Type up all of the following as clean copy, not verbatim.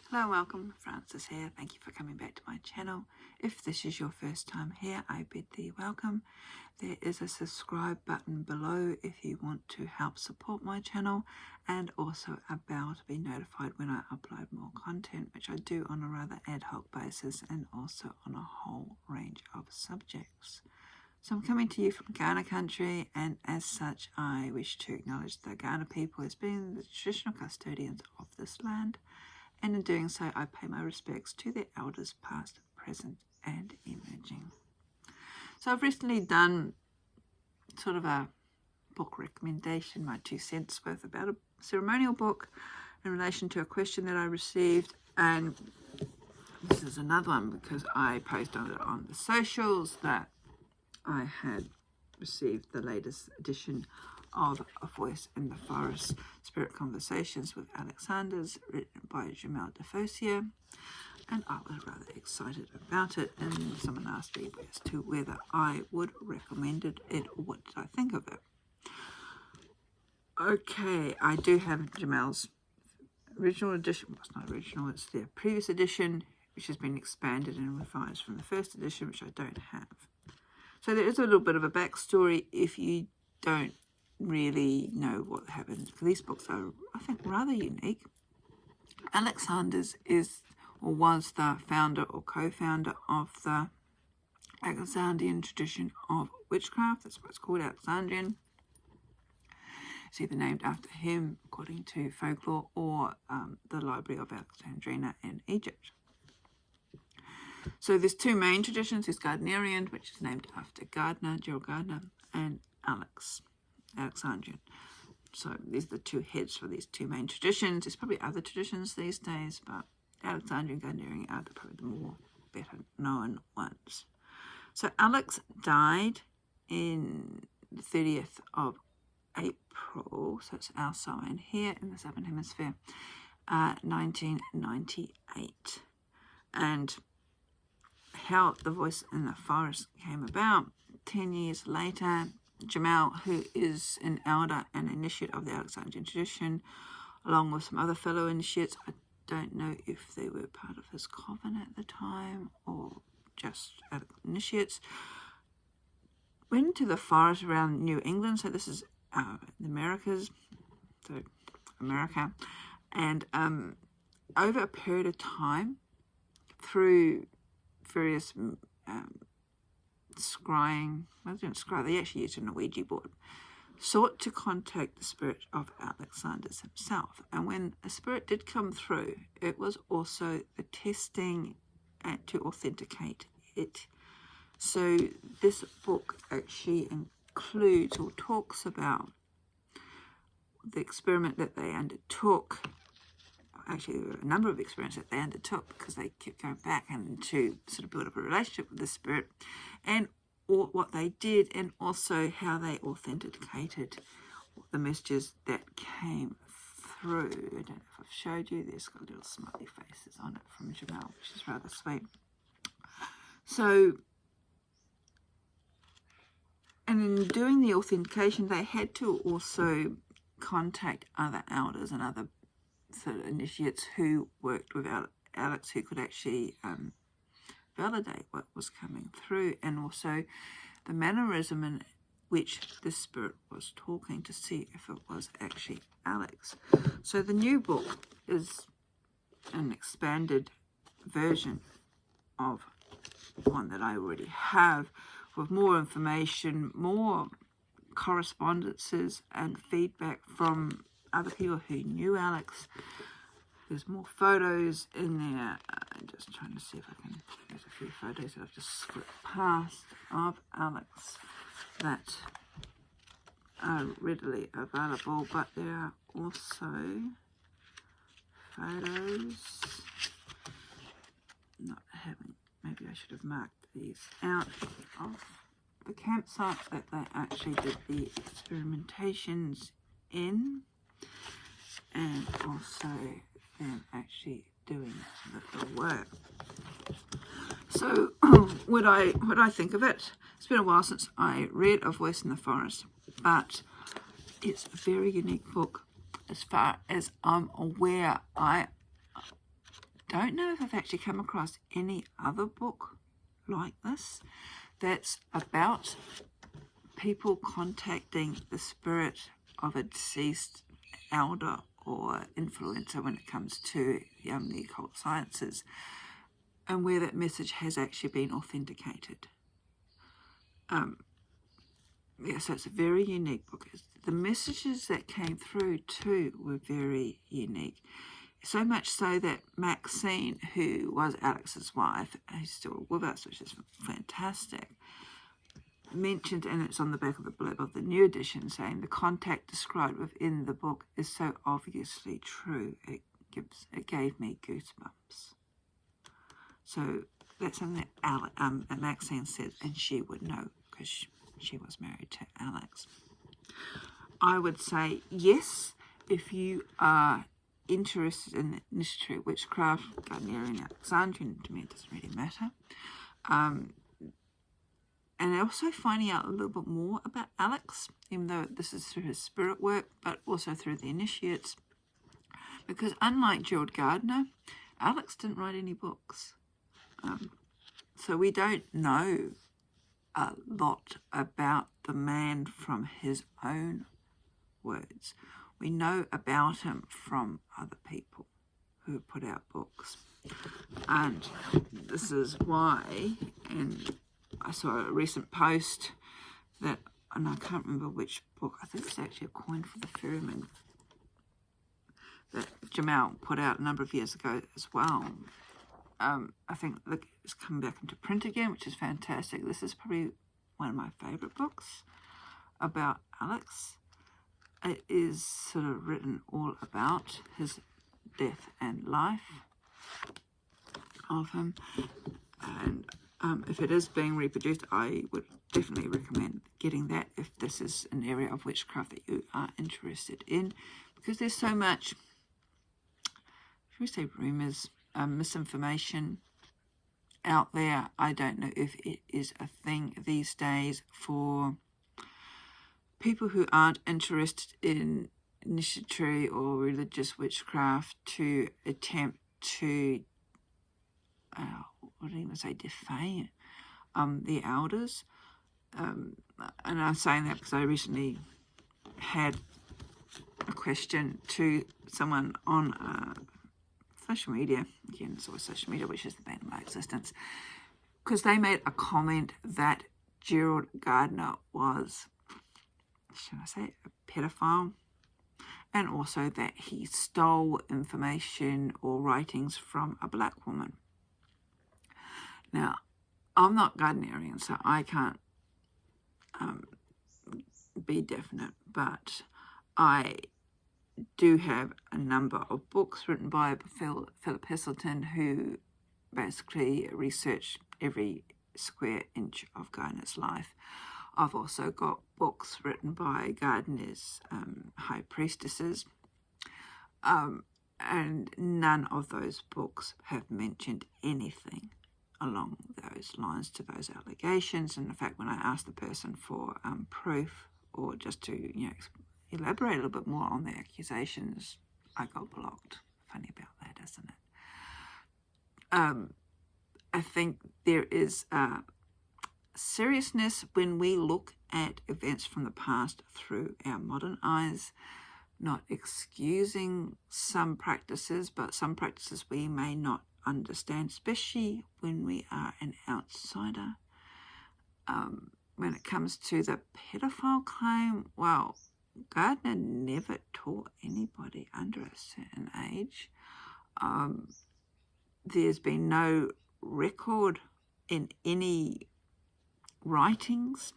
Hello and welcome, Francis here. Thank you for coming back to my channel. If this is your first time here, I bid thee welcome. There is a subscribe button below if you want to help support my channel, and also a bell to be notified when I upload more content, which I do on a rather ad hoc basis and also on a whole range of subjects. So I'm coming to you from Ghana country, and as such I wish to acknowledge the Ghana people as being the traditional custodians of this land. And in doing so, I pay my respects to their elders past, present and emerging. So I've recently done sort of a book recommendation, my 2 cents worth, about a ceremonial book in relation to a question that I received. And this is another one because I posted it on the socials that I had received the latest edition of A Voice in the Forest, Spirit Conversations with Alexanders, written by Jimahl diFiosa, and I was rather excited about it, and someone asked me as to whether I would recommend it or what did I think of it. Okay, I do have Jimahl's original edition. Well, it's not original, it's their previous edition, which has been expanded and revised from the first edition, which I don't have. So there is a little bit of a backstory if you don't really know what happened. These books are, I think, rather unique. Alexanders is or was the founder or co-founder of the Alexandrian tradition of witchcraft. That's what it's called, Alexandrian. It's either named after him, according to folklore, or the Library of Alexandria in Egypt. So there's 2 main traditions. There's Gardnerian, which is named after Gardner, Gerald Gardner, and Alexandrian. So these are the 2 heads for these 2 main traditions. There's probably other traditions these days, but Alexandrian and Gardnerian are probably the more better known ones. So Alex died in the 30th of April, so it's our sign here in the Southern Hemisphere, 1998. And how The Voice in the Forest came about, 10 years later, Jimahl, who is an elder and initiate of the Alexandrian tradition, along with some other fellow initiates, I don't know if they were part of his coven at the time or just initiates, went into the forest around New England, so this is the Americas, so America, and over a period of time, through various scrying, well, they didn't scry, they actually used an Ouija board, sought to contact the spirit of Alexanders himself. And when a spirit did come through, it was also the testing to authenticate it. So this book actually includes or talks about the experiment that they undertook. Actually, there were a number of experiments that they undertook because they kept going back and to sort of build up a relationship with the spirit, and what they did, and also how they authenticated the messages that came through. I don't know if I've showed you. There's got little smiley faces on it from Jimahl, which is rather sweet. So, and in doing the authentication, they had to also contact other elders and other sort of initiates who worked with Alex, who could actually validate what was coming through, and also the mannerism in which the spirit was talking to see if it was actually Alex. So the new book is an expanded version of one that I already have, with more information, more correspondences and feedback from other people who knew Alex. There's more photos in there. I'm just trying to see if I can, there's a few photos that I've just slipped past of Alex that are readily available, but there are also photos, not having, maybe I should have marked these out, of the campsite that they actually did the experimentations in, and also them actually doing the work. So what I think of it, it's been a while since I read A Voice in the Forest, but it's a very unique book as far as I'm aware. I don't know if I've actually come across any other book like this that's about people contacting the spirit of a deceased elder or influencer when it comes to the occult sciences, and where that message has actually been authenticated. Yeah, so it's a very unique book. The messages that came through too were very unique. So much so that Maxine, who was Alex's wife, who's still with us, which is fantastic, mentioned, and it's on the back of the blurb of the new edition, saying the contact described within the book is so obviously true. It gave me goosebumps. So that's something that Maxine said, and she would know because she was married to Alex. I would say yes, if you are interested in initiatory witchcraft, Gardnerian, Alexandrian, to me it doesn't really matter. And also finding out a little bit more about Alex, even though this is through his spirit work, but also through the initiates. Because unlike Gerald Gardner, Alex didn't write any books. So we don't know a lot about the man from his own words. We know about him from other people who put out books. And this is why, and I saw a recent post that, and I can't remember which book, I think it's actually A Coin for the Ferryman, that Jimahl put out a number of years ago as well. I think it's come back into print again, which is fantastic. This is probably one of my favourite books about Alex. It is sort of written all about his death and life of him. And if it is being reproduced, I would definitely recommend getting that if this is an area of witchcraft that you are interested in, because there's so much, should we say, rumours, misinformation out there. I don't know if it is a thing these days for people who aren't interested in initiatory or religious witchcraft to attempt to, what do you even say, defame the elders. And I'm saying that because I recently had a question to someone on social media. Again, it's always social media, which is the bane of my existence, because they made a comment that Gerald Gardner was, should I say, a pedophile, and also that he stole information or writings from a black woman. Now, I'm not Gardnerian, so I can't be definite, but I do have a number of books written by Philip Heselton, who basically researched every square inch of Gardner's life. I've also got books written by Gardner's high priestesses, and none of those books have mentioned anything along those lines to those allegations. And in fact, when I asked the person for proof, or just to elaborate a little bit more on the accusations, I got blocked. Funny about that, isn't it? I think there is seriousness when we look at events from the past through our modern eyes, not excusing some practices, but some practices we may not understand, especially when we are an outsider. When it comes to the pedophile claim, well, Gardner never taught anybody under a certain age. There's been no record in any writings,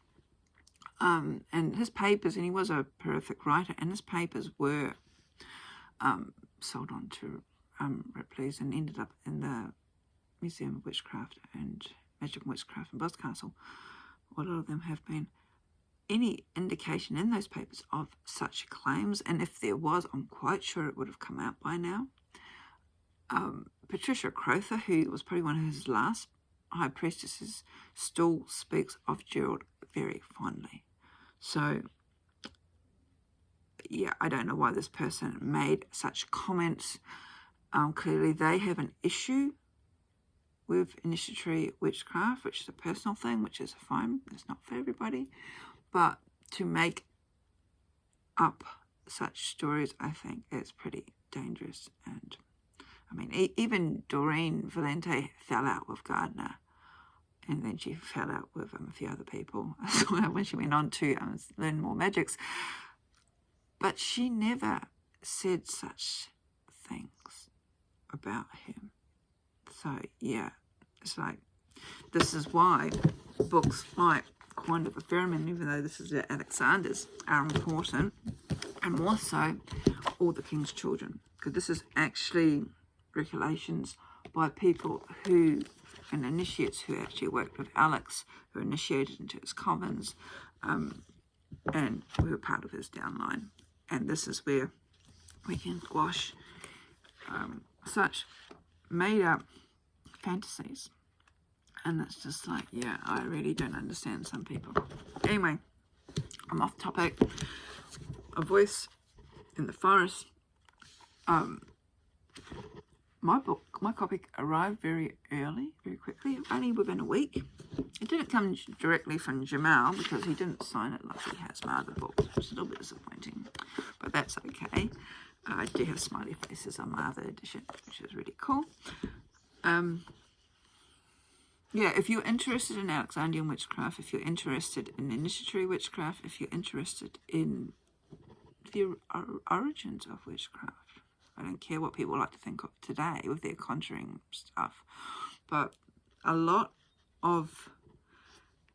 and his papers, and he was a prolific writer, and his papers were sold on to Ripley's and ended up in the Museum of Witchcraft and Magic and Witchcraft in Boscastle. A lot of them have been. Any indication in those papers of such claims, and if there was, I'm quite sure it would have come out by now. Patricia Crowther, who was probably one of his last high priestesses, still speaks of Gerald very fondly. So, yeah, I don't know why this person made such comments. Clearly they have an issue with initiatory witchcraft, which is a personal thing, which is fine. It's not for everybody. But to make up such stories, I think, is pretty dangerous. And I mean, even Doreen Valente fell out with Gardner, and then she fell out with a few other people when she went on to learn more magics. But she never said such things about him. So yeah, it's like, this is why books like Coin of the Ferryman, even though this is the Alexanders, are important, and more so All the King's Children, because this is actually regulations by people who, and initiates who actually worked with Alex, who initiated into his covens, and we were part of his downline. And this is where we can squash such made up fantasies. And it's just like, yeah, I really don't understand some people. Anyway, I'm off topic. A Voice in the Forest. My copy arrived very early, very quickly, only within a week. It didn't come directly from Jimahl because he didn't sign it like he has my other books, which is a little bit disappointing, but that's okay. I do have smiley faces on my other edition, which is really cool. Yeah, if you're interested in Alexandrian witchcraft, if you're interested in initiatory witchcraft, if you're interested in the origins of witchcraft, I don't care what people like to think of today with their conjuring stuff, but a lot of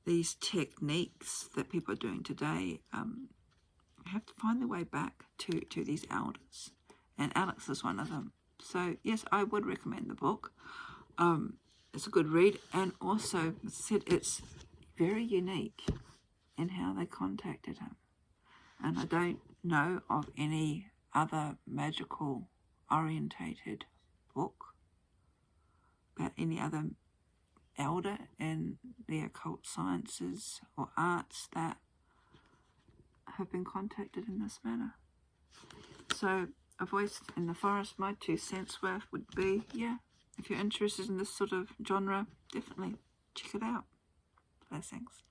these techniques that people are doing today have to find their way back to these elders, and Alex is one of them. So yes, I would recommend the book. It's a good read, and also it's very unique in how they contacted him. And I don't know of any other magical orientated book about any other elder in the occult sciences or arts that have been contacted in this manner. So A Voice in the Forest, my 2 cents worth would be, yeah, if you're interested in this sort of genre, definitely check it out. Blessings.